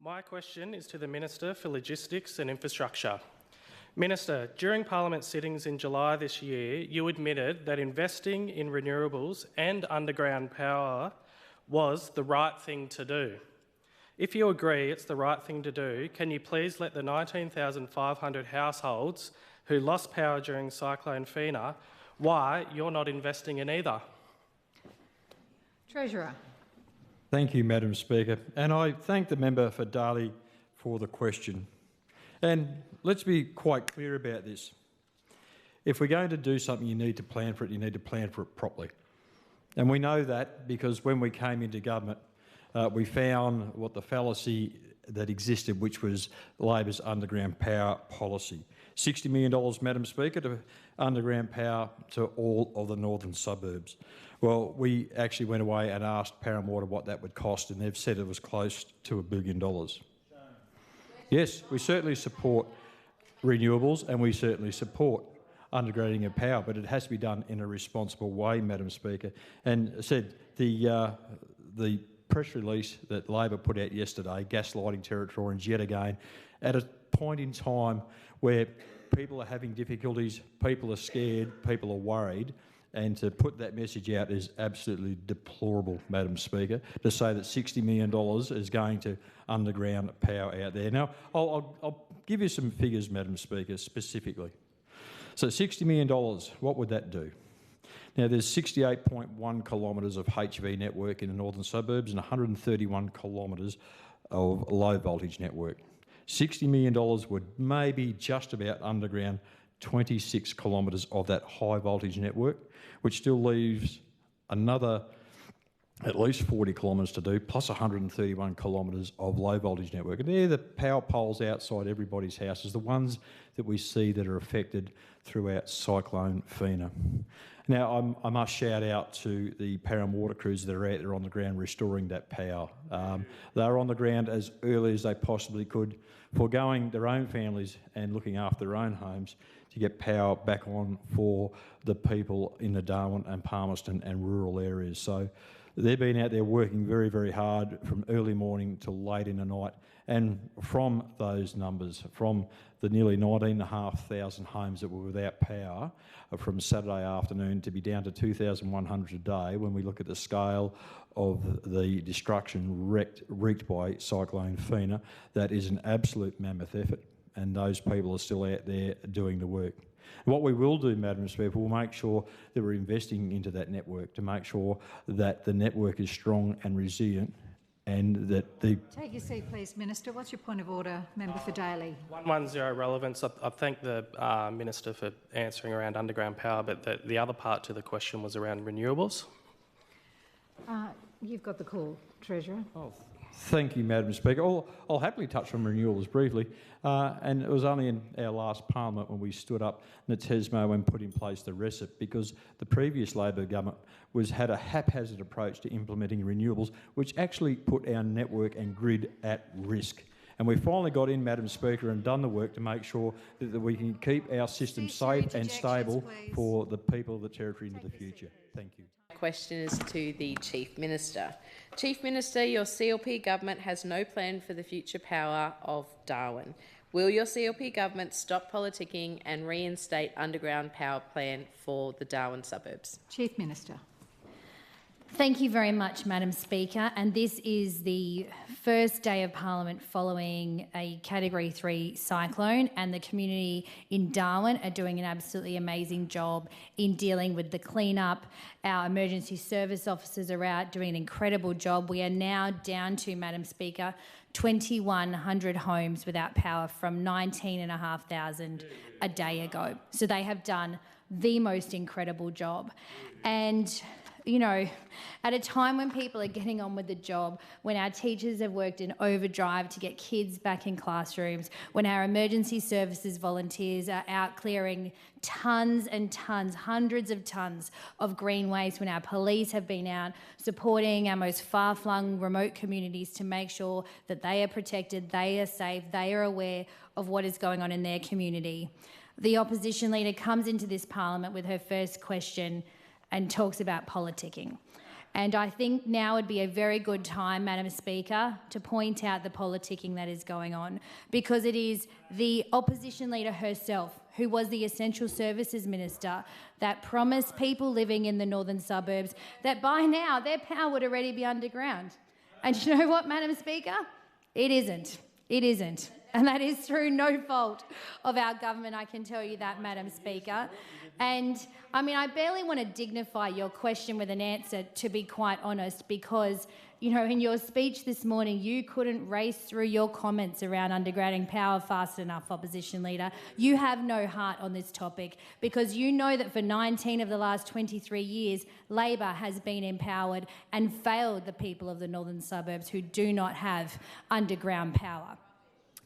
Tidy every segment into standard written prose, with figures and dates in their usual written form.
My question is to the Minister for Logistics and Infrastructure. Minister, during Parliament sittings in July this year, you admitted that investing in renewables and underground power was the right thing to do. If you agree it's the right thing to do, can you please let the 19,500 households who lost power during Cyclone Fina why you're not investing in either? Treasurer. Thank you, Madam Speaker, and I thank the member for Darley for the question. And let's be quite clear about this. If we're going to do something, you need to plan for it, you need to plan for it properly. And we know that because when we came into government, we found what the fallacy that existed, which was Labor's underground power policy. $60 million, Madam Speaker, to underground power to all of the northern suburbs. Well, we actually went away and asked Parramatta what that would cost, and they've said it was close to $1 billion. Yes, we certainly support renewables and we certainly support undergrounding of power, but it has to be done in a responsible way, Madam Speaker. And I said the press release that Labor put out yesterday, gaslighting Territorians yet again, at a point in time where people are having difficulties, people are scared, people are worried, and to put that message out is absolutely deplorable, Madam Speaker, to say that $60 million is going to underground power out there. Now, I'll give you some figures, Madam Speaker, specifically. So $60 million, what would that do? Now, there's 68.1 kilometres of HV network in the northern suburbs and 131 kilometres of low voltage network. $60 million would maybe just about underground 26 kilometres of that high voltage network, which still leaves another at least 40 kilometres to do, plus 131 kilometres of low voltage network. And they're the power poles outside everybody's houses, the ones that we see that are affected throughout Cyclone Fina. Now, I must shout out to the Parramatta crews that are out there on the ground restoring that power. They were on the ground as early as they possibly could, foregoing their own families and looking after their own homes to get power back on for the people in the Darwin and Palmerston and rural areas. So they've been out there working very, very hard from early morning till late in the night. And from those numbers, from the nearly 19,500 homes that were without power from Saturday afternoon to be down to 2,100 a day, when we look at the scale of the destruction wreaked by Cyclone Fina, that is an absolute mammoth effort. And those people are still out there doing the work. What we will do, Madam Speaker, we'll make sure that we're investing into that network to make sure that the network is strong and resilient and that the... Take your seat, please, Minister. What's your point of order? Member for Daly. 110 relevance. I thank the Minister for answering around underground power, but the other part to the question was around renewables. You've got the call, Treasurer. Oh, thank you, Madam Speaker. I'll happily touch on renewables briefly. And it was only in our last Parliament when we stood up Natesmo and put in place the RECIP, because the previous Labor government had a haphazard approach to implementing renewables, which actually put our network and grid at risk. And we finally got in, Madam Speaker, and done the work to make sure that we can keep our system safe and stable for the people of the Territory into the future. Thank you. Question is to the Chief Minister. Chief Minister, your CLP government has no plan for the future power of Darwin. Will your CLP government stop politicking and reinstate underground power plan for the Darwin suburbs? Chief Minister. Thank you very much, Madam Speaker. And this is the first day of Parliament following a Category 3 cyclone, and the community in Darwin are doing an absolutely amazing job in dealing with the clean-up. Our emergency service officers are out doing an incredible job. We are now down to, Madam Speaker, 2,100 homes without power from 19,500 a day ago. So they have done the most incredible job. And you know, at a time when people are getting on with the job, when our teachers have worked in overdrive to get kids back in classrooms, when our emergency services volunteers are out clearing tons and tons, hundreds of tons of green waste, when our police have been out supporting our most far-flung remote communities to make sure that they are protected, they are safe, they are aware of what is going on in their community. The opposition leader comes into this Parliament with her first question and talks about politicking. And I think now would be a very good time, Madam Speaker, to point out the politicking that is going on, because it is the opposition leader herself, who was the Essential Services Minister, that promised people living in the northern suburbs that by now their power would already be underground. And you know what, Madam Speaker? It isn't. It isn't. And that is through no fault of our government, I can tell you that, Madam Speaker. And, I mean, I barely want to dignify your question with an answer, to be quite honest, because, you know, in your speech this morning, you couldn't race through your comments around undergrounding power fast enough, Opposition Leader. You have no heart on this topic, because you know that for 19 of the last 23 years, Labor has been empowered and failed the people of the northern suburbs who do not have underground power.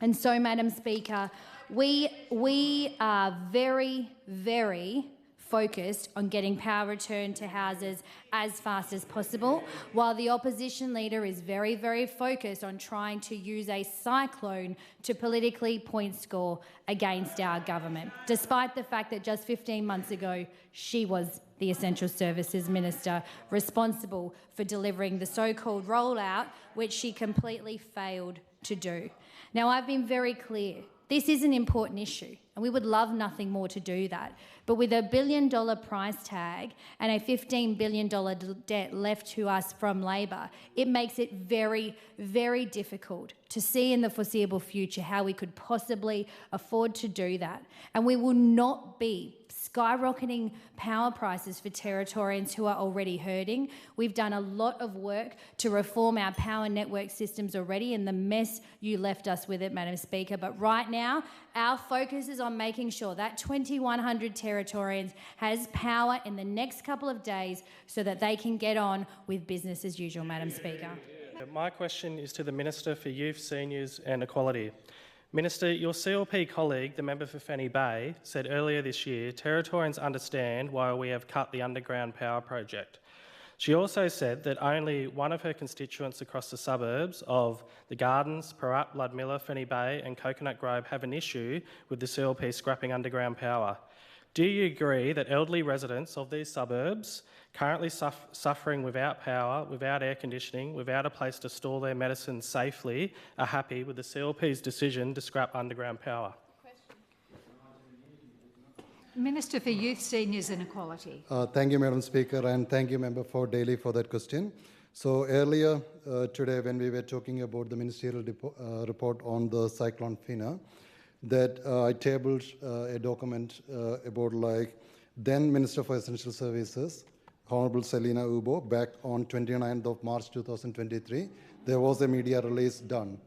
And so, Madam Speaker, we are very, very focused on getting power returned to houses as fast as possible, while the opposition leader is very, very focused on trying to use a cyclone to politically point score against our government, despite the fact that just 15 months ago she was the Essential Services Minister responsible for delivering the so-called rollout, which she completely failed to do. Now, I've been very clear. This is an important issue, and we would love nothing more to do that. But with $1 billion price tag and a $15 billion debt left to us from Labor, it makes it very, very difficult to see in the foreseeable future how we could possibly afford to do that. And we will not be skyrocketing power prices for Territorians who are already hurting. We've done a lot of work to reform our power network systems already, and the mess you left us with it, Madam Speaker. But right now, our focus is on making sure that 2,100 Territorians has power in the next couple of days so that they can get on with business as usual, Madam Speaker. My question is to the Minister for Youth, Seniors and Equality. Minister, your CLP colleague, the member for Fanny Bay, said earlier this year Territorians understand why we have cut the underground power project. She also said that only one of her constituents across the suburbs of the Gardens, Parat, Ludmilla, Fanny Bay and Coconut Grove have an issue with the CLP scrapping underground power. Do you agree that elderly residents of these suburbs currently suffering without power, without air conditioning, without a place to store their medicine safely, are happy with the CLP's decision to scrap underground power? Minister for Youth, Seniors and Equality. Thank you, Madam Speaker, and thank you, Member for Daly, for that question. So earlier today, when we were talking about the Ministerial Report on the Cyclone Fina, that I tabled a document about then Minister for Essential Services, Honourable Selena Uibo, back on 29th of March 2023, there was a media release done.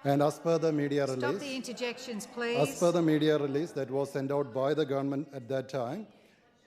And as per the media release... Stop the interjections, please. As per the media release that was sent out by the government at that time,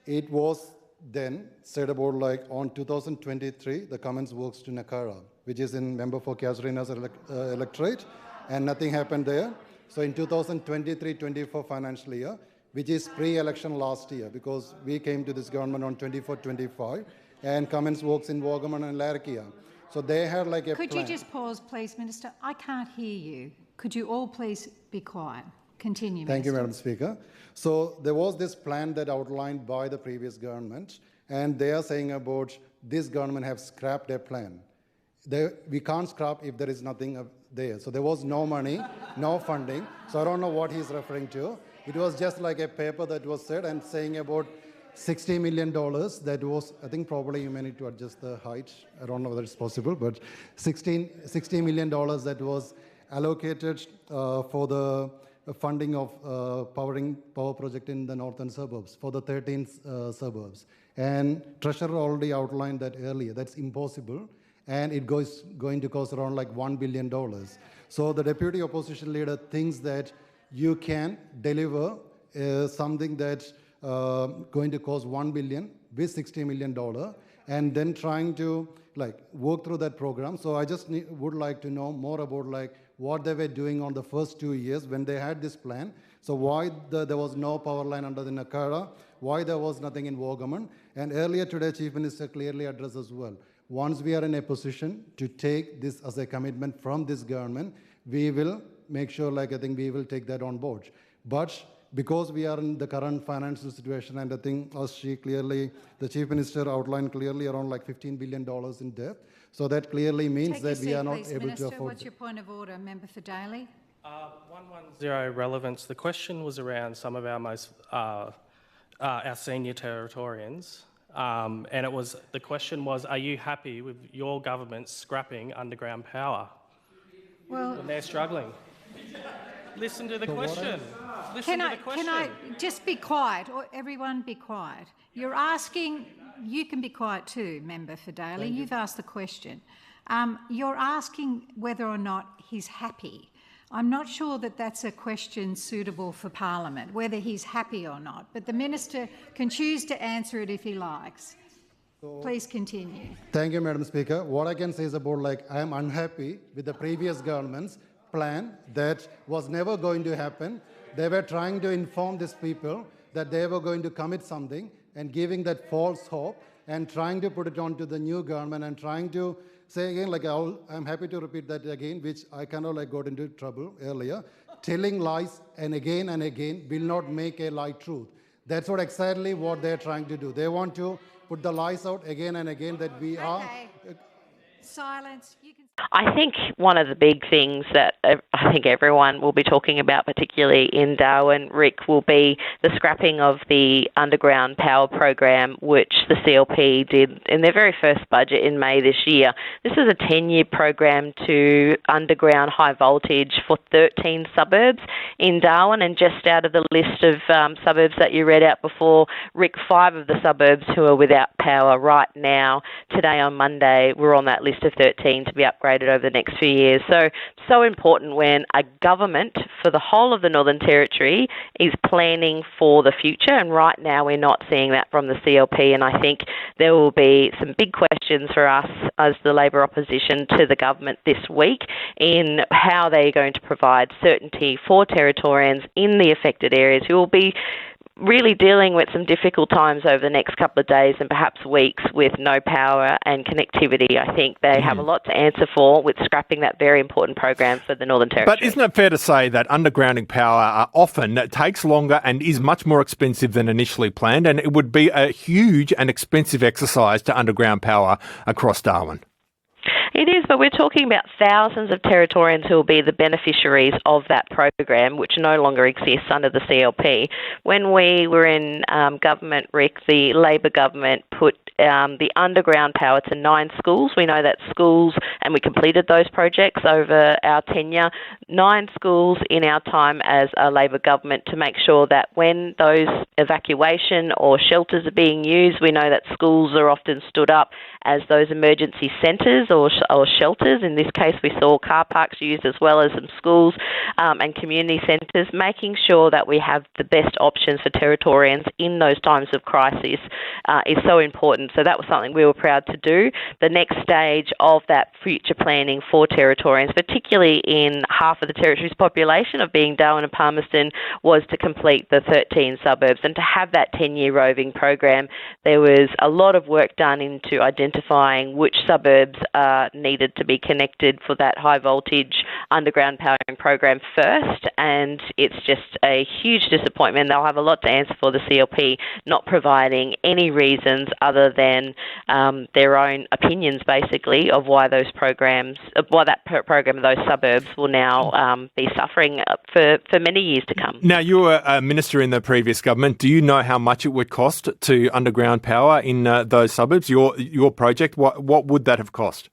it was then said about on 2023, the Commons Works to Nakara, which is in Member for Casuarina's electorate, and nothing happened there. So in 2023-24 financial year, which is pre-election last year, because we came to this government on 24-25, and Commons Works in Waggaman and Larrakia. So they had a plan. Could you just pause, please, Minister? I can't hear you. Could you all please be quiet? Continue, Thank you, Minister. Madam Speaker. So there was this plan that outlined by the previous government, and they are saying about this government have scrapped their plan. We can't scrap if there is nothing there. So there was no money, no funding. So I don't know what he's referring to. It was just like a paper that was said and saying about $60 million. That was, I think probably you may need to adjust the height. I don't know whether it's possible, but $60 million that was allocated for the funding of power project in the northern suburbs, for the 13 suburbs. And Treasurer already outlined that earlier. That's impossible. And it going to cost around $1 billion. So the Deputy Opposition Leader thinks that you can deliver something that's going to cost $1 billion with $60 million, and then trying to work through that program. So I just would like to know more about what they were doing on the first 2 years when they had this plan. So why there was no power line under the Nakara, why there was nothing in Waggaman, and earlier today Chief Minister clearly addressed as well. Once we are in a position to take this as a commitment from this government, we will make sure I think we will take that on board. But because we are in the current financial situation, and I think the Chief Minister outlined clearly around like $15 billion in debt. So that clearly means Take that your we seat, are not please, able Minister. to afford. What's your point of order, Member for Daly? 110 relevance. The question was around some of our senior Territorians, and the question was, are you happy with your government scrapping underground power? Well, When they're struggling. Listen to the question. can I just be quiet, or everyone be quiet? You're asking, you can be quiet too, Member for Daly. You've asked the question. You're asking whether or not he's happy. I'm not sure that that's a question suitable for Parliament, whether he's happy or not, but the Minister can choose to answer it if he likes. Please continue. Thank you, Madam Speaker. What I can say is about I am unhappy with the previous government's plan that was never going to happen. They were trying to inform these people that they were going to commit something and giving that false hope and trying to put it onto the new government and trying to say again, I'm happy to repeat that again, which I kind of got into trouble earlier. Telling lies and again will not make a lie truth. That's exactly what they're trying to do. They want to put the lies out again and again that we are. Silence. You can. I think one of the big things that I think everyone will be talking about, particularly in Darwin, Rick, will be the scrapping of the underground power program, which the CLP did in their very first budget in May this year. This is a 10-year program to underground high voltage for 13 suburbs in Darwin, and just out of the list of suburbs that you read out before, Rick, 5 of the suburbs who are without power right now, today on Monday, were on that list of 13 to be upgraded over the next few years. So important when a government for the whole of the Northern Territory is planning for the future, and right now we're not seeing that from the CLP, and I think there will be some big questions for us as the Labor opposition to the government this week in how they're going to provide certainty for Territorians in the affected areas who will be really dealing with some difficult times over the next couple of days and perhaps weeks with no power and connectivity. I think they have a lot to answer for with scrapping that very important program for the Northern Territory. But isn't it fair to say that undergrounding power often takes longer and is much more expensive than initially planned, and it would be a huge and expensive exercise to underground power across Darwin? It is, but we're talking about thousands of Territorians who will be the beneficiaries of that program, which no longer exists under the CLP. When we were in government, Rick, the Labor government put the underground power to 9 schools. We know that schools, and we completed those projects over our tenure, 9 schools in our time as a Labor government to make sure that when those evacuation or shelters are being used, we know that schools are often stood up as those emergency centres or shelters. In this case, we saw car parks used as well as some schools and community centres, making sure that we have the best options for Territorians in those times of crisis is so important. So that was something we were proud to do. The next stage of that future planning for Territorians, particularly in half of the Territory's population of being Darwin and Palmerston, was to complete the 13 suburbs. And to have that 10-year roving program, there was a lot of work done into identifying which suburbs needed to be connected for that high voltage underground powering program first, and it's just a huge disappointment. They'll have a lot to answer for, the CLP, not providing any reasons other than their own opinions, basically, of why those programs, why that program of those suburbs will now be suffering for many years to come. Now, you were a minister in the previous government. Do you know how much it would cost to underground power in those suburbs? Your project, what would that have cost?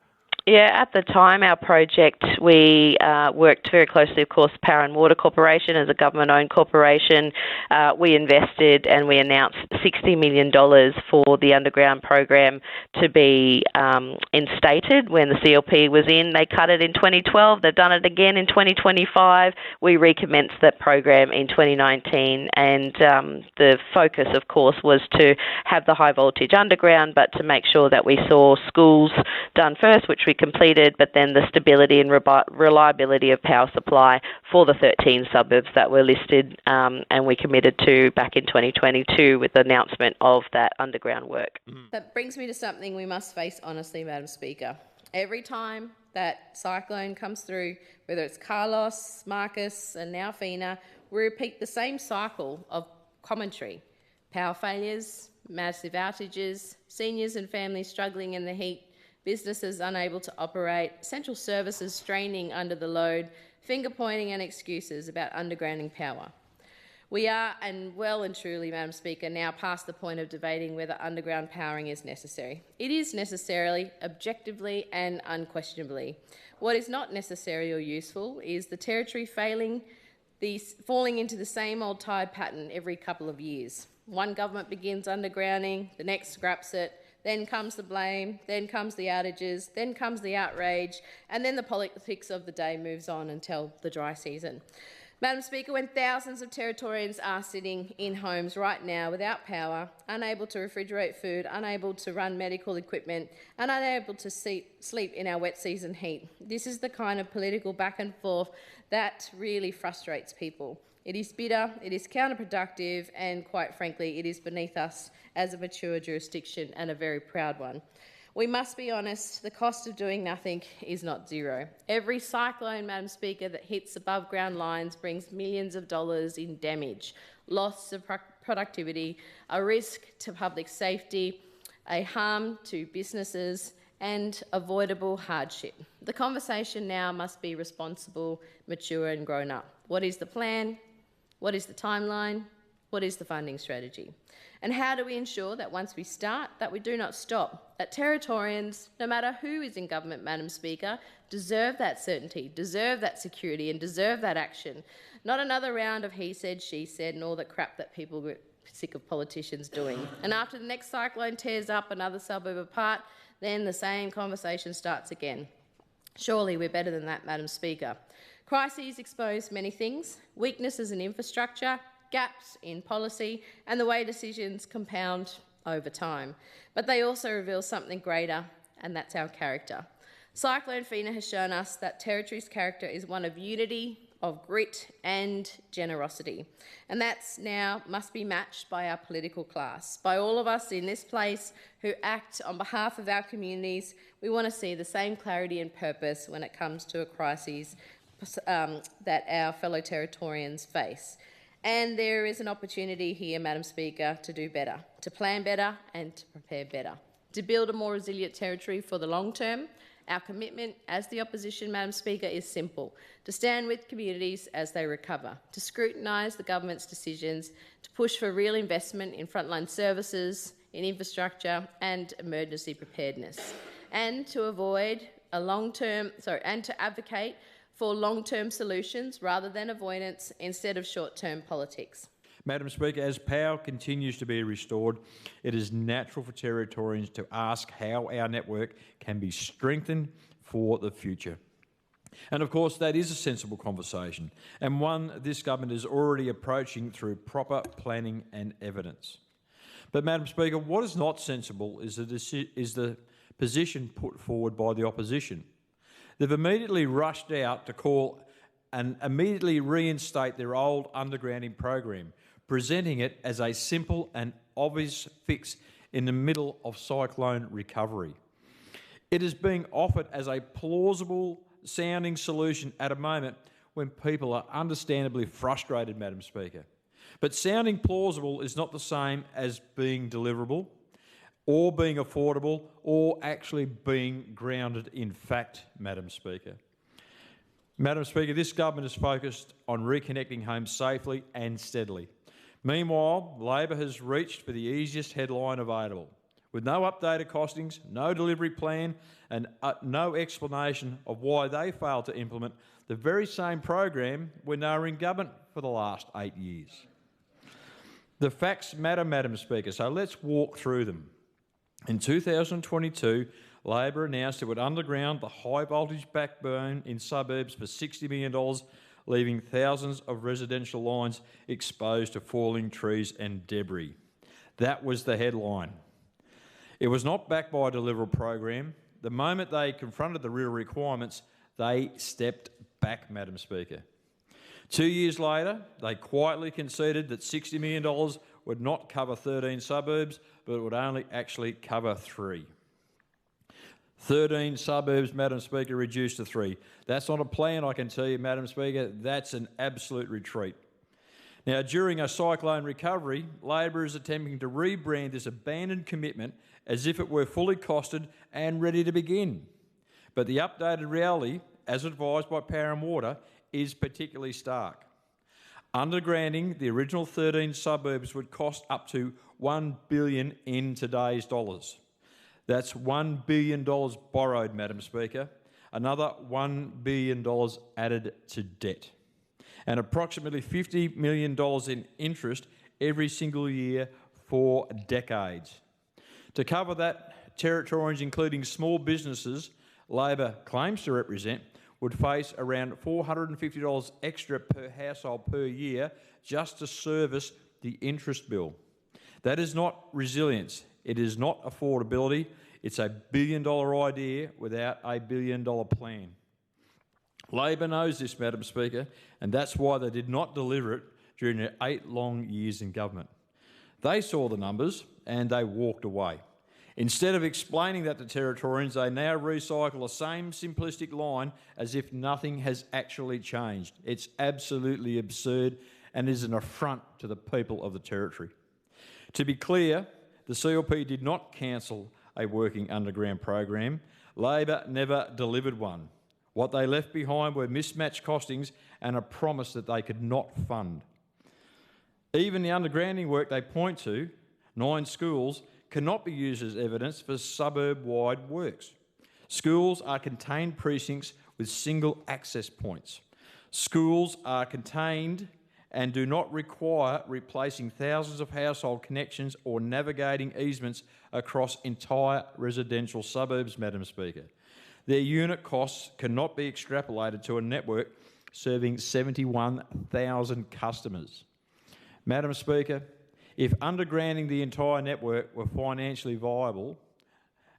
Yeah, at the time, our project, we worked very closely, of course, Power and Water Corporation as a government-owned corporation. We invested and we announced $60 million for the underground program to be instated when the CLP was in. They cut it in 2012. They've done it again in 2025. We recommenced that program in 2019, and the focus, of course, was to have the high voltage underground, but to make sure that we saw schools done first, which we completed, but then the stability and reliability of power supply for the 13 suburbs that were listed and we committed to back in 2022 with the announcement of that underground work. That brings me to something we must face honestly, Madam Speaker. Every time that cyclone comes through, whether it's Carlos, Marcus and now Fina, we repeat the same cycle of commentary. Power failures, massive outages, seniors and families struggling in the heat, businesses unable to operate, essential services straining under the load, finger-pointing and excuses about undergrounding power. We are, and well and truly, Madam Speaker, now past the point of debating whether underground powering is necessary. It is necessarily, objectively and unquestionably. What is not necessary or useful is the Territory falling into the same old tide pattern every couple of years. One government begins undergrounding, the next scraps it, then comes the blame, then comes the outages, then comes the outrage, and then the politics of the day moves on until the dry season. Madam Speaker, when thousands of Territorians are sitting in homes right now without power, unable to refrigerate food, unable to run medical equipment, and unable to sleep in our wet season heat, this is the kind of political back and forth that really frustrates people. It is bitter, it is counterproductive, and quite frankly, it is beneath us as a mature jurisdiction and a very proud one. We must be honest, the cost of doing nothing is not zero. Every cyclone, Madam Speaker, that hits above ground lines brings millions of dollars in damage, loss of productivity, a risk to public safety, a harm to businesses, and avoidable hardship. The conversation now must be responsible, mature and grown up. What is the plan? What is the timeline? What is the funding strategy? And how do we ensure that once we start, that we do not stop? That Territorians, no matter who is in government, Madam Speaker, deserve that certainty, deserve that security and deserve that action. Not another round of he said, she said and all the crap that people get sick of politicians doing. And after the next cyclone tears up another suburb apart, then the same conversation starts again. Surely we're better than that, Madam Speaker. Crises expose many things, weaknesses in infrastructure, gaps in policy and the way decisions compound over time. But they also reveal something greater, and that's our character. Cyclone Fina has shown us that Territory's character is one of unity, of grit and generosity. And that's now must be matched by our political class, by all of us in this place who act on behalf of our communities. We want to see the same clarity and purpose when it comes to a crisis that our fellow Territorians face. And there is an opportunity here, Madam Speaker, to do better, to plan better and to prepare better, to build a more resilient Territory for the long term. Our commitment as the opposition, Madam Speaker, is simple: to stand with communities as they recover, to scrutinise the government's decisions, to push for real investment in frontline services, in infrastructure and emergency preparedness, and to advocate for long-term solutions rather than avoidance instead of short-term politics. Madam Speaker, as power continues to be restored, it is natural for Territorians to ask how our network can be strengthened for the future. And of course, that is a sensible conversation, and one this government is already approaching through proper planning and evidence. But Madam Speaker, what is not sensible is the position put forward by the opposition. They've immediately rushed out to call and immediately reinstate their old undergrounding program, presenting it as a simple and obvious fix in the middle of cyclone recovery. It is being offered as a plausible sounding solution at a moment when people are understandably frustrated, Madam Speaker. But sounding plausible is not the same as being deliverable, or being affordable, or actually being grounded in fact, Madam Speaker. Madam Speaker, this government is focused on reconnecting homes safely and steadily. Meanwhile, Labor has reached for the easiest headline available, with no updated costings, no delivery plan, and no explanation of why they failed to implement the very same program when they were in government for the last 8 years. The facts matter, Madam Speaker, so let's walk through them. In 2022, Labor announced it would underground the high-voltage backbone in suburbs for $60 million, leaving thousands of residential lines exposed to falling trees and debris. That was the headline. It was not backed by a deliverable program. The moment they confronted the real requirements, they stepped back, Madam Speaker. 2 years later, they quietly conceded that $60 million would not cover 13 suburbs, but it would only actually cover 3. 13 suburbs, Madam Speaker, reduced to 3. That's not a plan, I can tell you, Madam Speaker. That's an absolute retreat. Now, during a cyclone recovery, Labor is attempting to rebrand this abandoned commitment as if it were fully costed and ready to begin. But the updated reality, as advised by Power and Water, is particularly stark. Undergrounding the original 13 suburbs would cost up to $1 billion in today's dollars. That's $1 billion borrowed, Madam Speaker, another $1 billion added to debt, and approximately $50 million in interest every single year for decades. To cover that, Territorians, including small businesses Labor claims to represent, would face around $450 extra per household per year just to service the interest bill. That is not resilience. It is not affordability. It's a billion-dollar idea without a billion-dollar plan. Labor knows this, Madam Speaker, and that's why they did not deliver it during their 8 long years in government. They saw the numbers and they walked away. Instead of explaining that to Territorians, they now recycle the same simplistic line as if nothing has actually changed. It's absolutely absurd and is an affront to the people of the Territory. To be clear, the CLP did not cancel a working underground program. Labor never delivered one. What they left behind were mismatched costings and a promise that they could not fund. Even the undergrounding work they point to, 9 schools, cannot be used as evidence for suburb-wide works. Schools are contained precincts with single access points. Schools are contained and do not require replacing thousands of household connections or navigating easements across entire residential suburbs, Madam Speaker. Their unit costs cannot be extrapolated to a network serving 71,000 customers. Madam Speaker, if undergrounding the entire network were financially viable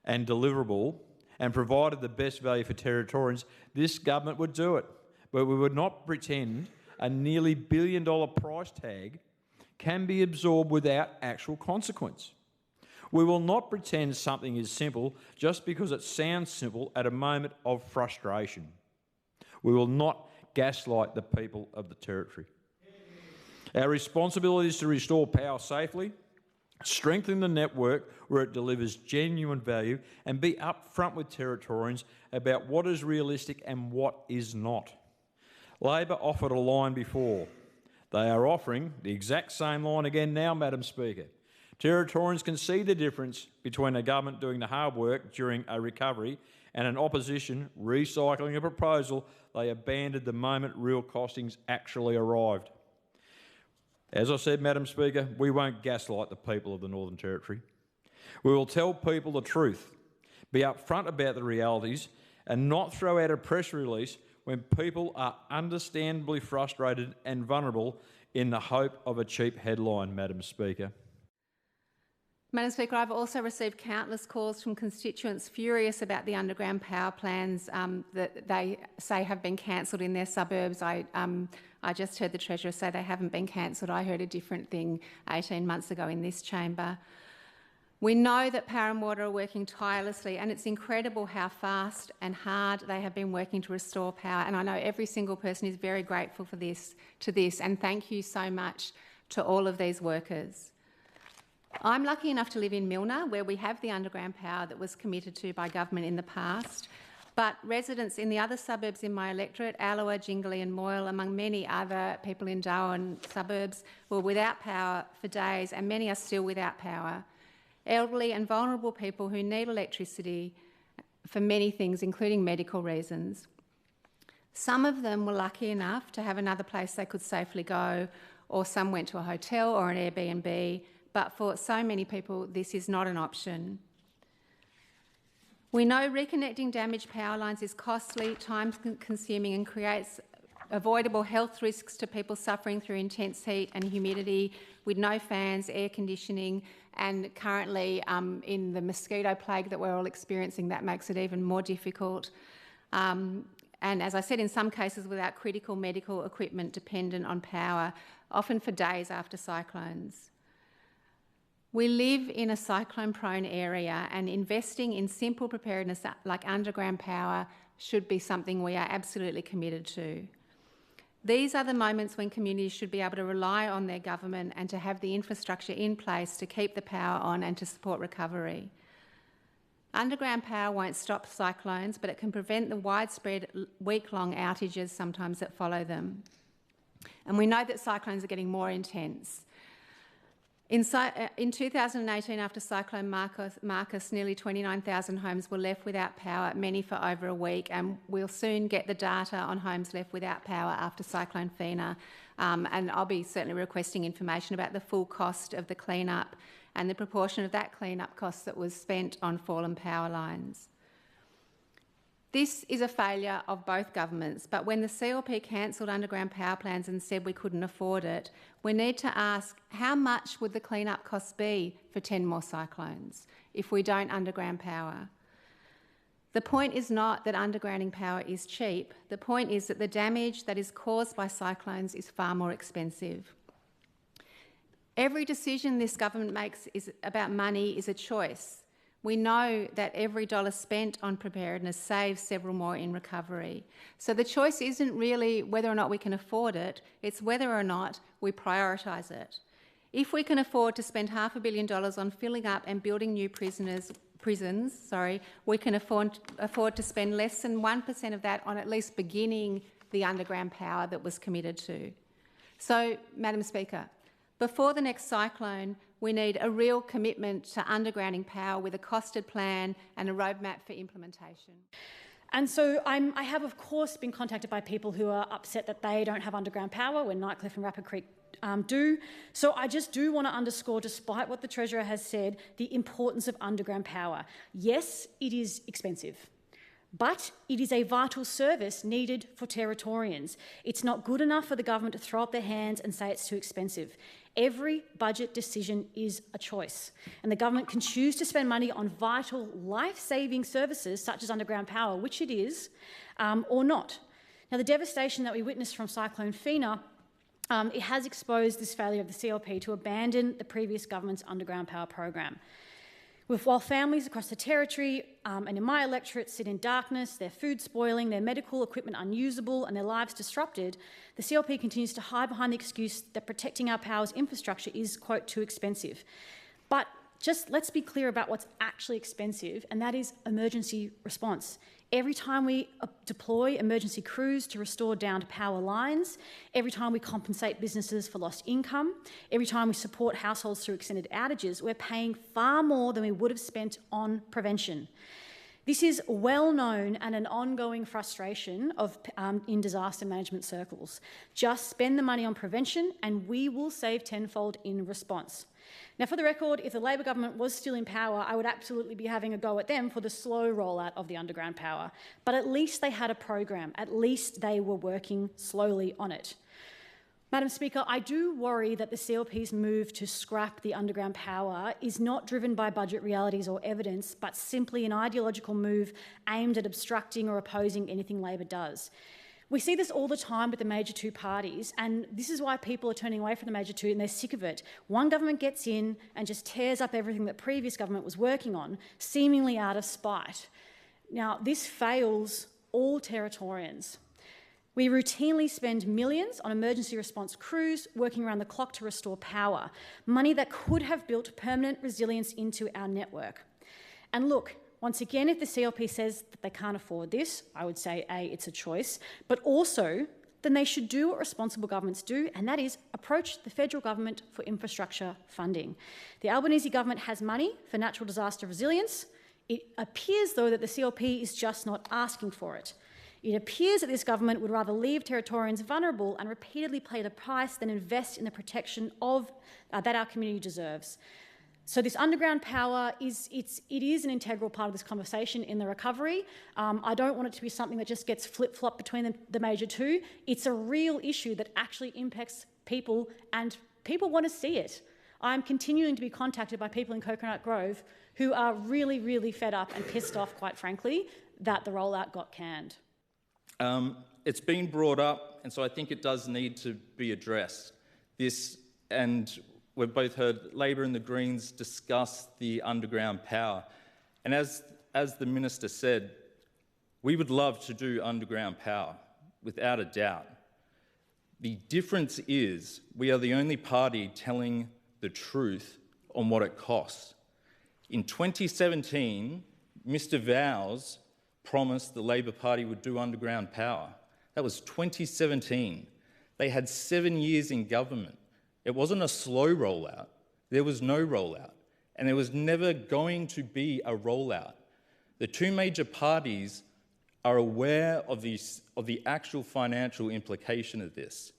and deliverable and provided the best value for Territorians, this government would do it. But we would not pretend a nearly $1 billion price tag can be absorbed without actual consequence. We will not pretend something is simple just because it sounds simple at a moment of frustration. We will not gaslight the people of the Territory. Our responsibility is to restore power safely, strengthen the network where it delivers genuine value, and be upfront with Territorians about what is realistic and what is not. Labor offered a line before. They are offering the exact same line again now, Madam Speaker. Territorians can see the difference between a government doing the hard work during a recovery and an opposition recycling a proposal they abandoned the moment real costings actually arrived. As I said, Madam Speaker, we won't gaslight the people of the Northern Territory. We will tell people the truth, be upfront about the realities, and not throw out a press release when people are understandably frustrated and vulnerable in the hope of a cheap headline, Madam Speaker. Madam Speaker, I've also received countless calls from constituents furious about the underground power plans that they say have been cancelled in their suburbs. I just heard the Treasurer say they haven't been cancelled. I heard a different thing 18 months ago in this chamber. We know that Power and Water are working tirelessly, and it's incredible how fast and hard they have been working to restore power. And I know every single person is very grateful for this, and thank you so much to all of these workers. I'm lucky enough to live in Milner, where we have the underground power that was committed to by government in the past. But residents in the other suburbs in my electorate, �𝙬𝙼𝙿𝙬, 𝙬𝙼𝙿, among many other people in Darwin suburbs, were without power for days, and many are still without power. Elderly and vulnerable people who need electricity for many things, including medical reasons. Some of them were lucky enough to have another place they could safely go, or some went to a hotel or an Airbnb, but for so many people, this is not an option. We know reconnecting damaged power lines is costly, time-consuming, and creates avoidable health risks to people suffering through intense heat and humidity with no fans, air conditioning, and currently in the mosquito plague that we're all experiencing, that makes it even more difficult. And as I said, in some cases without critical medical equipment dependent on power, often for days after cyclones. We live in a cyclone-prone area, and investing in simple preparedness like underground power should be something we are absolutely committed to. These are the moments when communities should be able to rely on their government and to have the infrastructure in place to keep the power on and to support recovery. Underground power won't stop cyclones, but it can prevent the widespread week-long outages sometimes that follow them. And we know that cyclones are getting more intense. In 2018, after Cyclone Marcus, nearly 29,000 homes were left without power, many for over a week, and we'll soon get the data on homes left without power after Cyclone Fina, and I'll be certainly requesting information about the full cost of the clean-up and the proportion of that clean-up cost that was spent on fallen power lines. This is a failure of both governments, but when the CLP cancelled underground power plans and said we couldn't afford it, we need to ask how much would the clean-up costs be for 10 more cyclones if we don't underground power? The point is not that undergrounding power is cheap. The point is that the damage that is caused by cyclones is far more expensive. Every decision this government makes about money is a choice. We know that every dollar spent on preparedness saves several more in recovery. So the choice isn't really whether or not we can afford it, it's whether or not we prioritise it. If we can afford to spend $500 million on filling up and building new prisons, we can afford to spend less than 1% of that on at least beginning the underground power that was committed to. So, Madam Speaker, before the next cyclone, we need a real commitment to undergrounding power with a costed plan and a roadmap for implementation. And so I have, of course, been contacted by people who are upset that they don't have underground power when Nightcliff and Rapid Creek do. So I just do want to underscore, despite what the Treasurer has said, the importance of underground power. Yes, it is expensive, but it is a vital service needed for Territorians. It's not good enough for the government to throw up their hands and say it's too expensive. Every budget decision is a choice, and the government can choose to spend money on vital life-saving services such as underground power, which it is, or not. Now, the devastation that we witnessed from Cyclone Fina, it has exposed this failure of the CLP to abandon the previous government's underground power program. While families across the Territory and in my electorate sit in darkness, their food spoiling, their medical equipment unusable and their lives disrupted, the CLP continues to hide behind the excuse that protecting our power's infrastructure is, quote, too expensive. But just let's be clear about what's actually expensive, and that is emergency response. Every time we deploy emergency crews to restore downed power lines, every time we compensate businesses for lost income, every time we support households through extended outages, we're paying far more than we would have spent on prevention. This is well known and an ongoing frustration in disaster management circles. Just spend the money on prevention and we will save tenfold in response. Now, for the record, if the Labor government was still in power, I would absolutely be having a go at them for the slow rollout of the underground power. But at least they had a program. At least they were working slowly on it. Madam Speaker, I do worry that the CLP's move to scrap the underground power is not driven by budget realities or evidence, but simply an ideological move aimed at obstructing or opposing anything Labor does. We see this all the time with the major two parties, and this is why people are turning away from the major two and they're sick of it. One government gets in and just tears up everything that previous government was working on, seemingly out of spite. Now, this fails all Territorians. We routinely spend millions on emergency response crews working around the clock to restore power, money that could have built permanent resilience into our network. And look, once again, if the CLP says that they can't afford this, I would say, A, it's a choice, but also then they should do what responsible governments do, and that is approach the federal government for infrastructure funding. The Albanese government has money for natural disaster resilience. It appears, though, that the CLP is just not asking for it. It appears that this government would rather leave Territorians vulnerable and repeatedly pay the price than invest in the protection of that our community deserves. So this underground power it is an integral part of this conversation in the recovery. I don't want it to be something that just gets flip-flopped between the major two. It's a real issue that actually impacts people, and people want to see it. I'm continuing to be contacted by people in Coconut Grove who are really, really fed up and pissed off, quite frankly, that the rollout got canned. It's been brought up, and so I think it does need to be addressed. We've both heard Labor and the Greens discuss the underground power. And as the Minister said, we would love to do underground power, without a doubt. The difference is we are the only party telling the truth on what it costs. In 2017, Mr Vowles promised the Labor Party would do underground power. That was 2017. They had 7 years in government. It wasn't a slow rollout. There was no rollout. And there was never going to be a rollout. The two major parties are aware of the actual financial implication of this.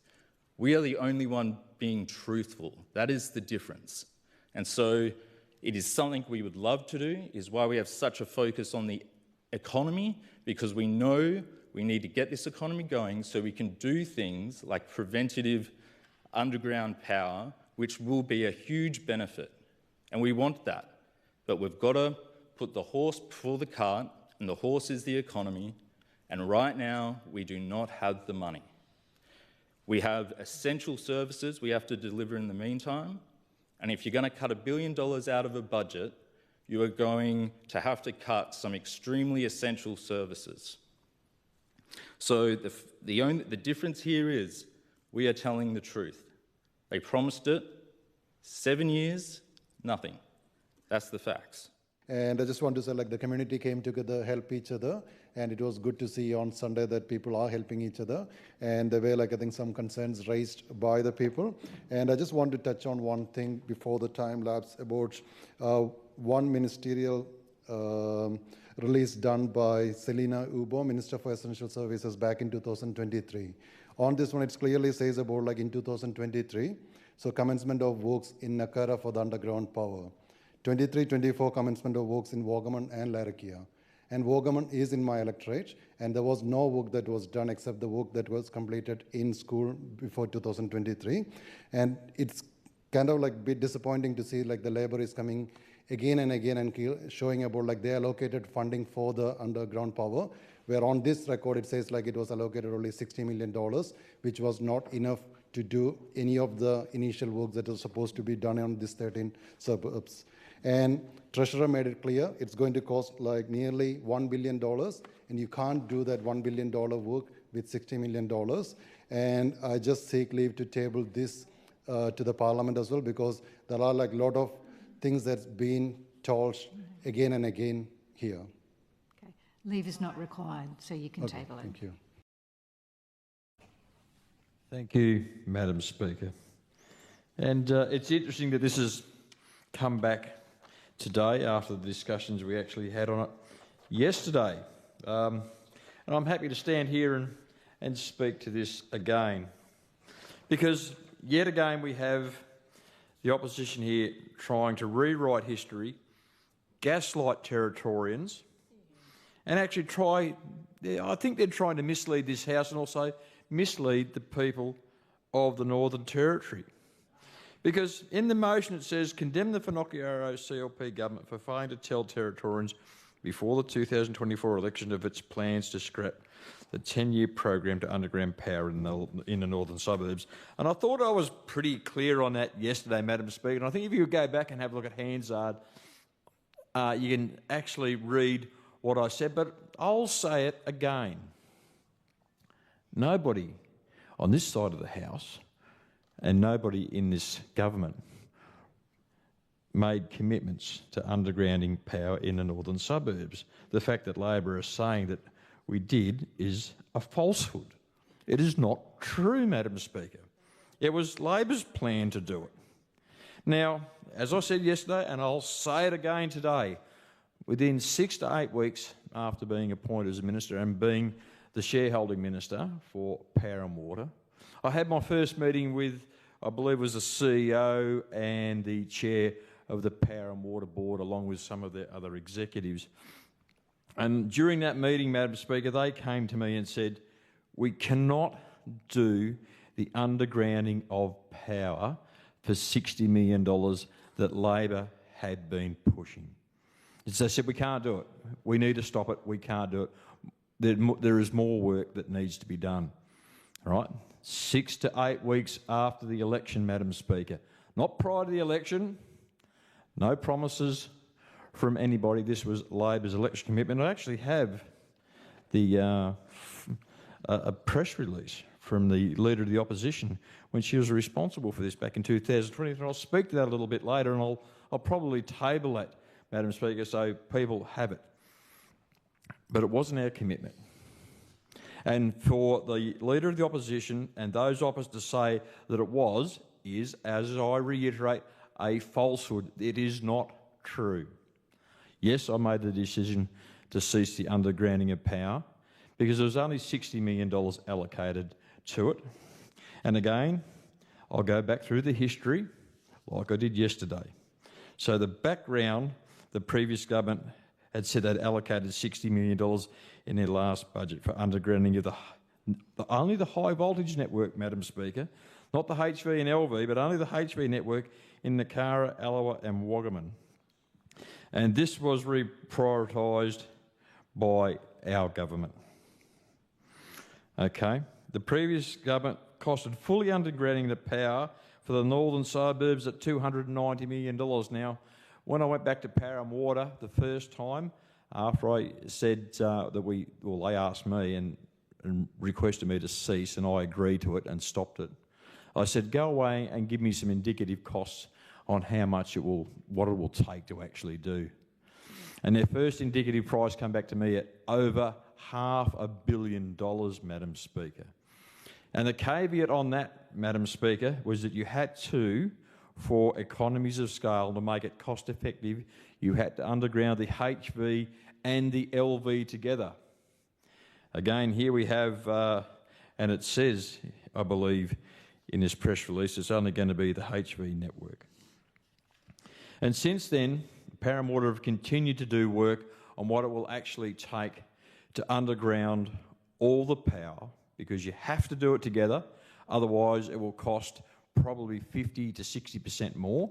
We are the only one being truthful. That is the difference. And so it is something we would love to do, is why we have such a focus on the economy, because we know we need to get this economy going so we can do things like preventative underground power, which will be a huge benefit. And we want that. But we've got to put the horse before the cart, and the horse is the economy. And right now, we do not have the money. We have essential services we have to deliver in the meantime. And if you're going to cut $1 billion out of a budget, you are going to have to cut some extremely essential services. So the difference here is we are telling the truth. They promised it, 7 years, nothing. That's the facts. And I just want to say, like, the community came together, help each other, and it was good to see on Sunday that people are helping each other. And there were, like, I think some concerns raised by the people. And I just want to touch on one thing before the time lapse about one ministerial release done by Selena Uibo, Minister for Essential Services, back in 2023. On this one, it clearly says about, like, in 2023, so commencement of works in Nakara for the underground power. 23-24 commencement of works in Waggaman and Larrakia. And Waggaman is in my electorate, and there was no work that was done except the work that was completed in school before 2023. And it's kind of like a bit disappointing to see, like, the Labor is coming again and again and showing about, like, they allocated funding for the underground power, where on this record it says like it was allocated only $60 million, which was not enough to do any of the initial work that was supposed to be done on these 13 suburbs. And Treasurer made it clear it's going to cost like nearly $1 billion, and you can't do that $1 billion work with $60 million. And I just seek leave to table this to the Parliament as well, because there are like a lot of things that's been told again and again here. Okay. Leave is not required, so you can table it. Thank you. Thank you, Madam Speaker. And it's interesting that this has come back today after the discussions we actually had on it yesterday. And I'm happy to stand here and speak to this again, because yet again we have the opposition here trying to rewrite history, gaslight Territorians, and actually I think they're trying to mislead this House and also mislead the people of the Northern Territory. Because in the motion it says, condemn the Finocchiaro CLP government for failing to tell Territorians before the 2024 election of its plans to scrap the 10-year program to underground power in the Northern Suburbs. And I thought I was pretty clear on that yesterday, Madam Speaker, and I think if you go back and have a look at Hansard, you can actually read what I said, but I'll say it again. Nobody on this side of the House and nobody in this government made commitments to undergrounding power in the Northern Suburbs. The fact that Labor is saying that we did is a falsehood. It is not true, Madam Speaker. It was Labor's plan to do it. Now, as I said yesterday, and I'll say it again today, within 6 to 8 weeks after being appointed as a minister and being the shareholding minister for Power and Water, I had my first meeting with, I believe it was the CEO and the chair of the Power and Water Board, along with some of the other executives. And during that meeting, Madam Speaker, they came to me and said, we cannot do the undergrounding of power for $60 million that Labor had been pushing. They said, we can't do it. We need to stop it. We can't do it. There is more work that needs to be done. All right? 6 to 8 weeks after the election, Madam Speaker. Not prior to the election. No promises from anybody. This was Labor's election commitment. I actually have the a press release from the Leader of the Opposition when she was responsible for this back in 2020. And I'll speak to that a little bit later, and I'll probably table that, Madam Speaker, so people have it. But it wasn't our commitment. And for the Leader of the Opposition and those opposite to say that it is, as I reiterate, a falsehood. It is not true. Yes, I made the decision to cease the undergrounding of power because there was only $60 million allocated to it. And again, I'll go back through the history like I did yesterday. So the background, the previous government had said they'd allocated $60 million in their last budget for undergrounding of only the high voltage network, Madam Speaker, not the HV and LV, but only the HV network in Nakara, Alloa and Waggaman. And this was reprioritised by our government. Okay, the previous government costed fully undergrounding the power for the Northern Suburbs at $290 million. Now, when I went back to Power and Water the first time, after I said they asked me and requested me to cease, and I agreed to it and stopped it. I said, go away and give me some indicative costs on how much what it will take to actually do. And their first indicative price came back to me at over $500 million, Madam Speaker. And the caveat on that, Madam Speaker, was that you had to, for economies of scale, to make it cost effective, you had to underground the HV and the LV together. Again, here we have, and it says, I believe, in this press release, it's only going to be the HV network. And since then, Power and Water have continued to do work on what it will actually take to underground all the power, because you have to do it together, otherwise it will cost probably 50 to 60% more.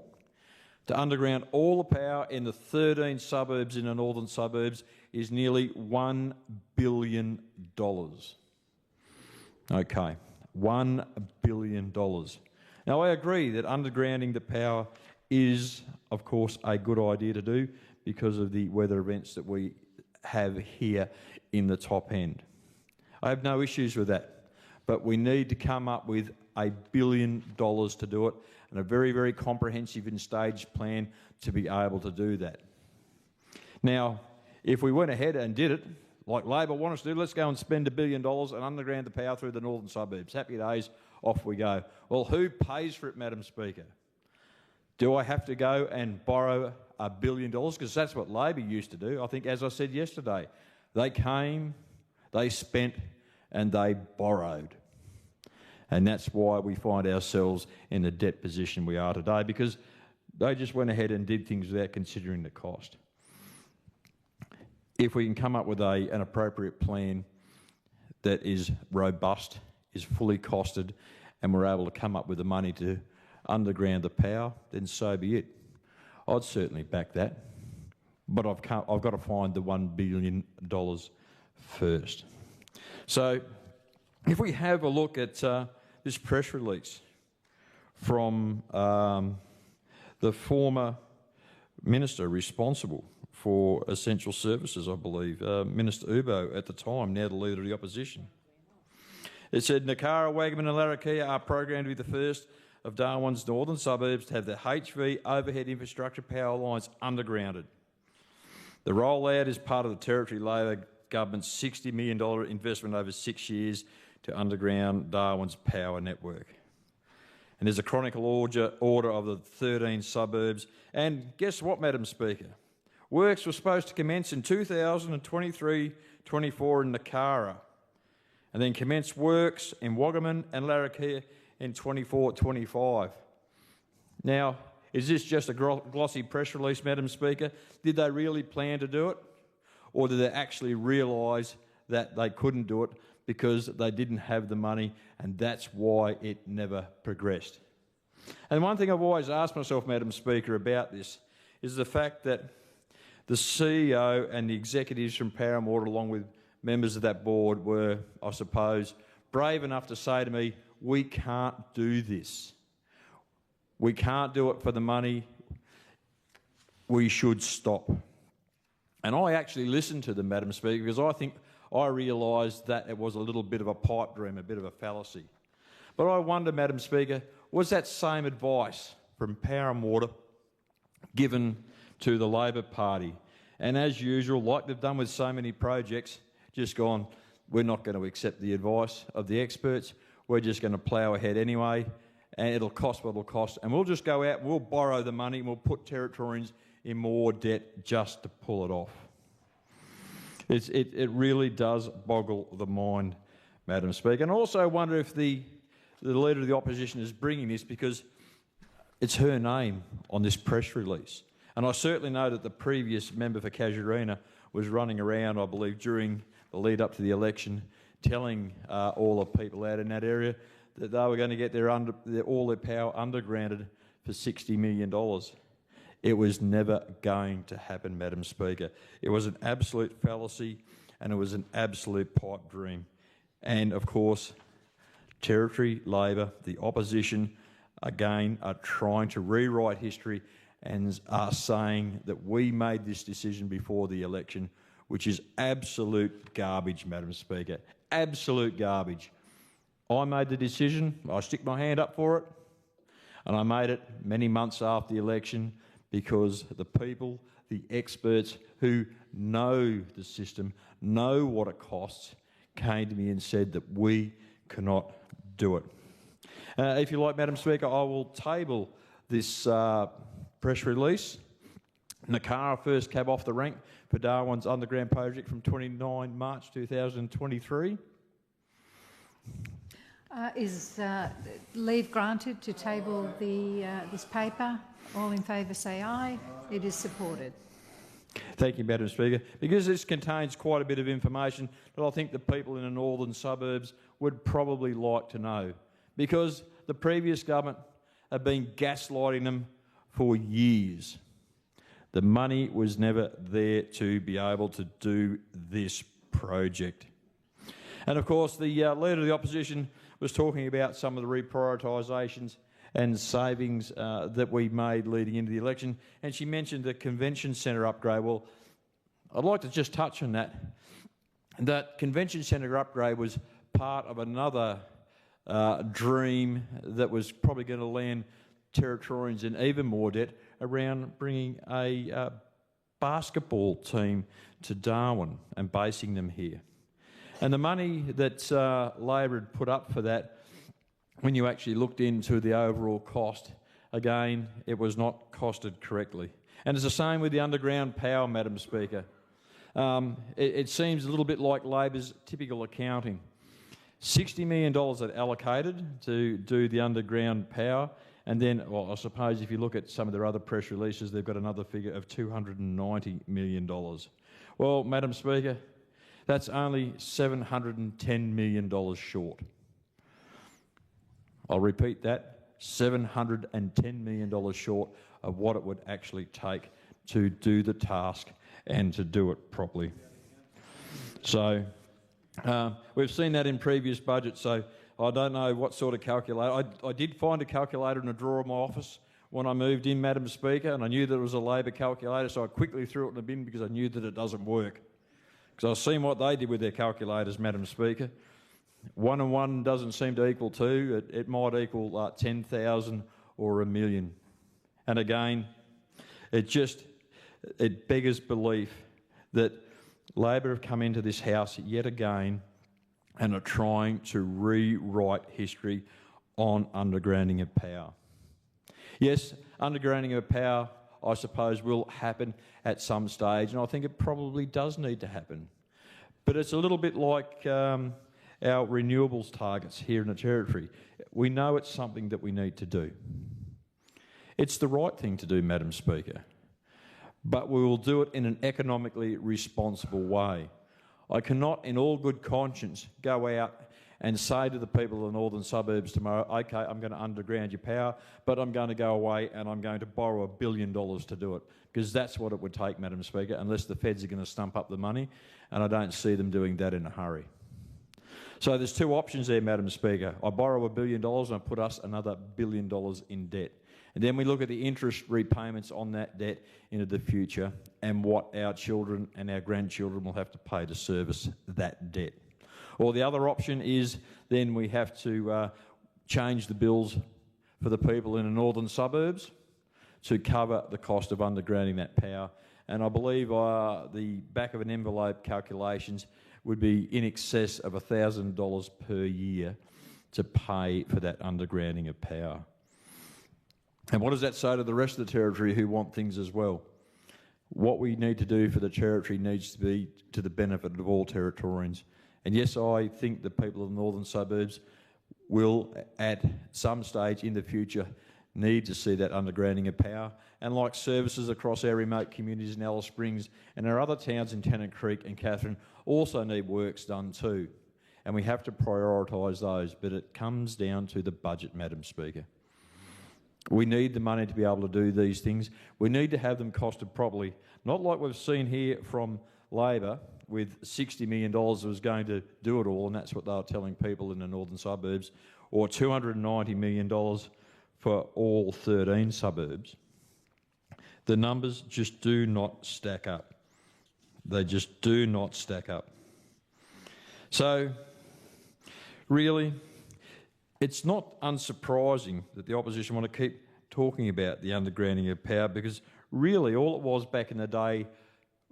To underground all the power in the 13 suburbs in the Northern Suburbs is nearly $1 billion. Okay, $1 billion. Now, I agree that undergrounding the power is, of course, a good idea to do because of the weather events that we have here in the top end. I have no issues with that, but we need to come up with $1 billion to do it, and a very, very comprehensive and staged plan to be able to do that. Now, if we went ahead and did it, like Labor want us to do, let's go and spend $1 billion and underground the power through the Northern Suburbs. Happy days, off we go. Well, who pays for it, Madam Speaker? Do I have to go and borrow $1 billion? Because that's what Labor used to do. I think, as I said yesterday, they came, they spent, and they borrowed. And that's why we find ourselves in the debt position we are today, because they just went ahead and did things without considering the cost. If we can come up with an appropriate plan that is robust, is fully costed, and we're able to come up with the money to underground the power, then so be it. I'd certainly back that, but I've got to find the $1 billion first. So if we have a look at this press release from the former minister responsible for essential services, I believe, Minister Uibo at the time, now the Leader of the Opposition. It said, Nakara, Waggaman and Larrakia are programmed to be the first of Darwin's northern suburbs to have the HV overhead infrastructure power lines undergrounded. The rollout is part of the Territory Labor Government's $60 million investment over 6 years to underground Darwin's power network. And there's a chronicle order of the 13 suburbs. And guess what, Madam Speaker? Works were supposed to commence in 2023-24 in Nakara, and then commence works in Waggaman and Larrakia in 24-25. Now, is this just a glossy press release, Madam Speaker? Did they really plan to do it? Or did they actually realise that they couldn't do it because they didn't have the money, and that's why it never progressed? And one thing I've always asked myself, Madam Speaker, about this is the fact that the CEO and the executives from Power and Water, along with members of that board, were, I suppose, brave enough to say to me, we can't do this. We can't do it for the money. We should stop. And I actually listened to them, Madam Speaker, because I realised that it was a little bit of a pipe dream, a bit of a fallacy. But I wonder, Madam Speaker, was that same advice from Power and Water given to the Labor Party? And as usual, like they've done with so many projects, just gone, we're not going to accept the advice of the experts, we're just going to plough ahead anyway, and it'll cost what it'll cost, and we'll just go out and we'll borrow the money and we'll put Territorians in more debt just to pull it off. It really does boggle the mind, Madam Speaker. And I also wonder if the Leader of the Opposition is bringing this because it's her name on this press release. And I certainly know that the previous member for Casuarina was running around, I believe, during the lead up to the election, telling all the people out in that area that they were going to get all their power undergrounded for $60 million. It was never going to happen, Madam Speaker. It was an absolute fallacy and it was an absolute pipe dream. And of course, Territory Labor, the opposition, again, are trying to rewrite history and are saying that we made this decision before the election, which is absolute garbage, Madam Speaker. Absolute garbage. I made the decision, I stick my hand up for it, and I made it many months after the election because the people, the experts who know the system, know what it costs, came to me and said that we cannot do it. If you like, Madam Speaker, I will table this press release. Nakara first cab off the rank for Darwin's underground project from 29 March 2023. Is leave granted to table this paper? All in favour say aye. It is supported. Thank you, Madam Speaker. Because this contains quite a bit of information that I think the people in the northern suburbs would probably like to know. Because the previous government have been gaslighting them for years. The money was never there to be able to do this project. And of course, the Leader of the Opposition was talking about some of the reprioritisations and savings that we made leading into the election, and she mentioned the convention centre upgrade. Well, I'd like to just touch on that. That convention centre upgrade was part of another dream that was probably going to land Territorians in even more debt around bringing a basketball team to Darwin and basing them here. And the money that Labor had put up for that, when you actually looked into the overall cost, again, it was not costed correctly. And it's the same with the underground power, Madam Speaker. It seems a little bit like Labor's typical accounting. $60 million that allocated to do the underground power, and then, well, I suppose if you look at some of their other press releases, they've got another figure of $290 million. Well, Madam Speaker, that's only $710 million short. I'll repeat that, $710 million short of what it would actually take to do the task and to do it properly. So we've seen that in previous budgets, so I don't know what sort of calculator. I did find a calculator in a drawer of my office when I moved in, Madam Speaker, and I knew that it was a Labor calculator, so I quickly threw it in the bin because I knew that it doesn't work. Because I've seen what they did with their calculators, Madam Speaker. 1 and 1 doesn't seem to equal 2. It might equal 10,000 or 1 million. And again, it beggars belief that Labor have come into this House yet again and are trying to rewrite history on undergrounding of power. Yes, undergrounding of power, I suppose, will happen at some stage, and I think it probably does need to happen. But it's a little bit like our renewables targets here in the Territory. We know it's something that we need to do. It's the right thing to do, Madam Speaker, but we will do it in an economically responsible way. I cannot, in all good conscience, go out and say to the people of the northern suburbs tomorrow, OK, I'm going to underground your power, but I'm going to go away and I'm going to borrow $1 billion to do it, because that's what it would take, Madam Speaker, unless the feds are going to stump up the money, and I don't see them doing that in a hurry. So there's two options there, Madam Speaker. I borrow $1 billion and I put us another $1 billion in debt. And then we look at the interest repayments on that debt into the future and what our children and our grandchildren will have to pay to service that debt. Or the other option is then we have to change the bills for the people in the northern suburbs to cover the cost of undergrounding that power. And I believe the back of an envelope calculations would be in excess of $1,000 per year to pay for that undergrounding of power. And what does that say to the rest of the territory who want things as well? What we need to do for the territory needs to be to the benefit of all Territorians. And yes, I think the people of the northern suburbs will, at some stage in the future, need to see that undergrounding of power. And like services across our remote communities in Alice Springs and our other towns in Tennant Creek and Katherine also need works done too. And we have to prioritise those, but it comes down to the budget, Madam Speaker. We need the money to be able to do these things. We need to have them costed properly, not like we've seen here from Labor with $60 million that was going to do it all, and that's what they were telling people in the northern suburbs, or $290 million for all 13 suburbs. The numbers just do not stack up. They just do not stack up. So, really, it's not unsurprising that the opposition want to keep talking about the undergrounding of power, because really all it was back in the day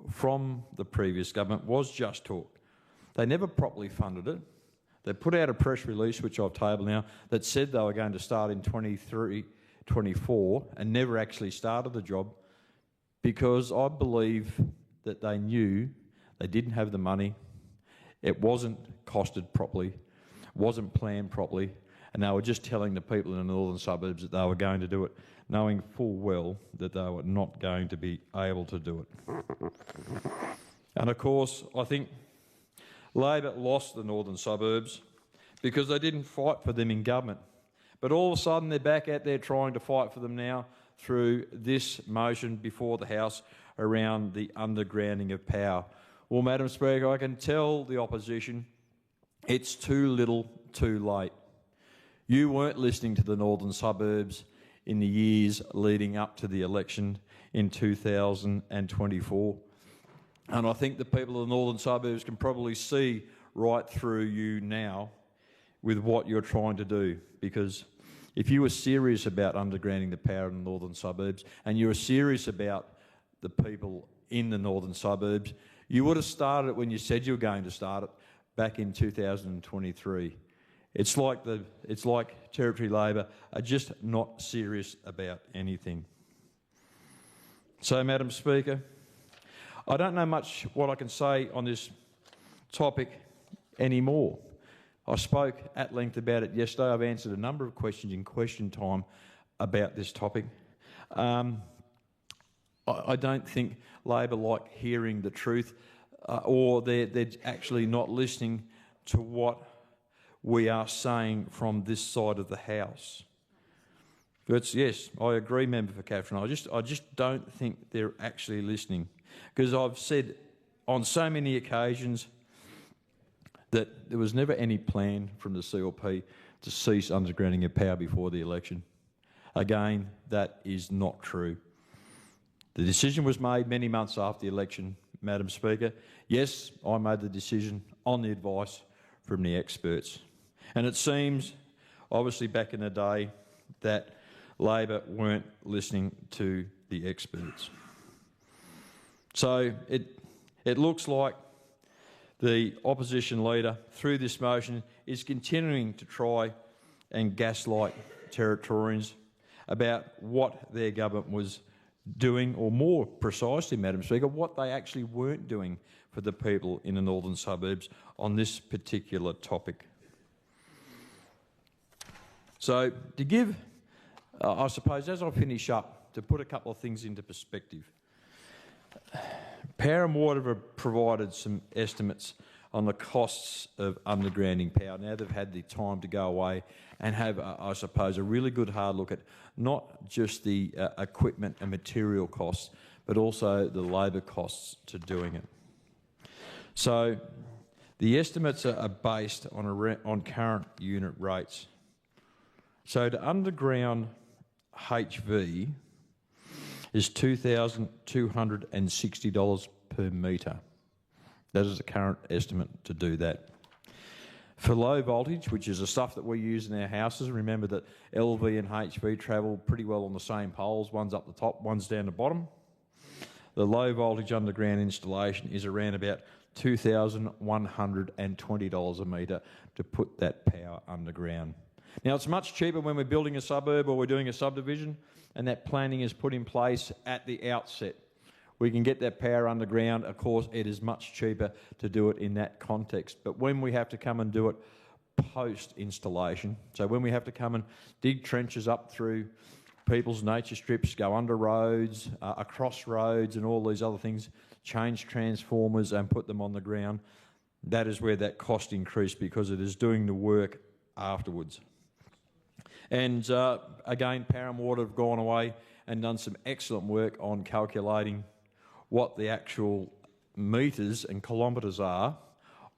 from the previous government was just talk. They never properly funded it. They put out a press release, which I've tabled now, that said they were going to start in 23, 24 and never actually started the job, because I believe that they knew they didn't have the money, it wasn't costed properly, wasn't planned properly, and they were just telling the people in the northern suburbs that they were going to do it, knowing full well that they were not going to be able to do it. And of course, I think Labor lost the northern suburbs because they didn't fight for them in government. But all of a sudden they're back out there trying to fight for them now through this motion before the House around the undergrounding of power. Well, Madam Speaker, I can tell the opposition it's too little, too late. You weren't listening to the northern suburbs in the years leading up to the election in 2024. And I think the people of the northern suburbs can probably see right through you now with what you're trying to do. Because if you were serious about undergrounding the power in the northern suburbs and you were serious about the people in the northern suburbs, you would have started it when you said you were going to start it back in 2023. It's like Territory Labor are just not serious about anything. So, Madam Speaker, I don't know much what I can say on this topic anymore. I spoke at length about it yesterday. I've answered a number of questions in question time about this topic. I don't think Labor like hearing the truth, or they're actually not listening to what we are saying from this side of the House. But yes, I agree, Member for Katherine. I just don't think they're actually listening, because I've said on so many occasions that there was never any plan from the CLP to cease undergrounding of power before the election. Again, that is not true. The decision was made many months after the election, Madam Speaker. Yes, I made the decision on the advice from the experts. And it seems, obviously back in the day, that Labor weren't listening to the experts. So it looks like the opposition leader, through this motion, is continuing to try and gaslight Territorians about what their government was doing, or more precisely, Madam Speaker, what they actually weren't doing for the people in the northern suburbs on this particular topic. So to give, I suppose, as I finish up, to put a couple of things into perspective, Power and Water have provided some estimates on the costs of undergrounding power. Now they've had the time to go away and have, I suppose, a really good hard look at not just the equipment and material costs, but also the labour costs to doing it. So The estimates are based on current unit rates. So to underground HV is $2,260 per metre. That is the current estimate to do that. For low voltage, which is the stuff that we use in our houses, remember that LV and HV travel pretty well on the same poles. One's up the top, one's down the bottom. The low voltage underground installation is around about $2,120 a metre to put that power underground. Now, it's much cheaper when we're building a suburb or we're doing a subdivision and that planning is put in place at the outset. We can get that power underground. Of course, it is much cheaper to do it in that context. But when we have to come and do it post-installation, so when we have to come and dig trenches up through people's nature strips, go under roads, across roads and all these other things, change transformers and put them on the ground, that is where that cost increased because it is doing the work afterwards. And again, Power and Water have gone away and done some excellent work on calculating what the actual metres and kilometres are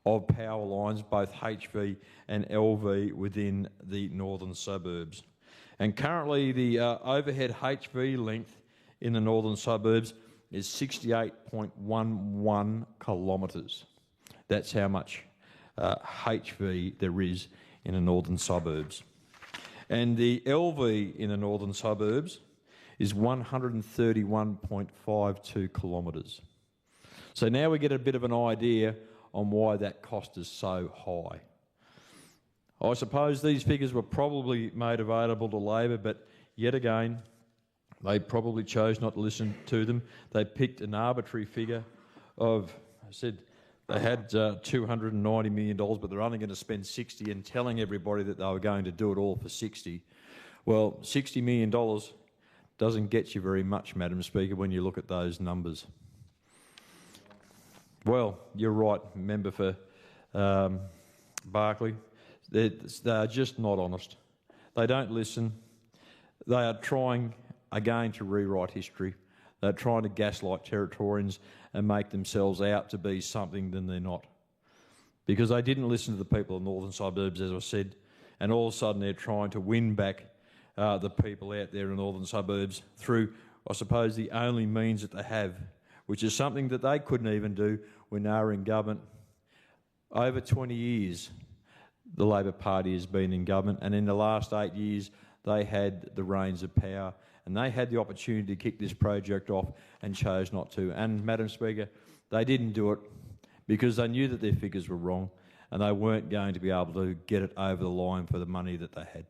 of power lines, both HV and LV, within the northern suburbs. And currently the overhead HV length in the northern suburbs is 68.11 kilometres. That's how much HV there is in the northern suburbs. And the LV in the northern suburbs is 131.52 kilometres. So now we get a bit of an idea on why that cost is so high. I suppose these figures were probably made available to Labor, but yet again, they probably chose not to listen to them. They picked an arbitrary figure of, I said, they had $290 million, but they're only going to spend 60 and telling everybody that they were going to do it all for 60. Well, $60 million doesn't get you very much, Madam Speaker, when you look at those numbers. Well, you're right, member for Barclay. They are just not honest. They don't listen. They are trying, again, to rewrite history. They're trying to gaslight Territorians and make themselves out to be something than they're not. Because they didn't listen to the people of the northern suburbs, as I said, and all of a sudden they're trying to win back the people out there in the northern suburbs through, I suppose, the only means that they have, which is something that they couldn't even do when they were in government. Over 20 years, the Labor Party has been in government, and in the last 8 years, they had the reins of power, and they had the opportunity to kick this project off and chose not to. And, Madam Speaker, they didn't do it because they knew that their figures were wrong and they weren't going to be able to get it over the line for the money that they had.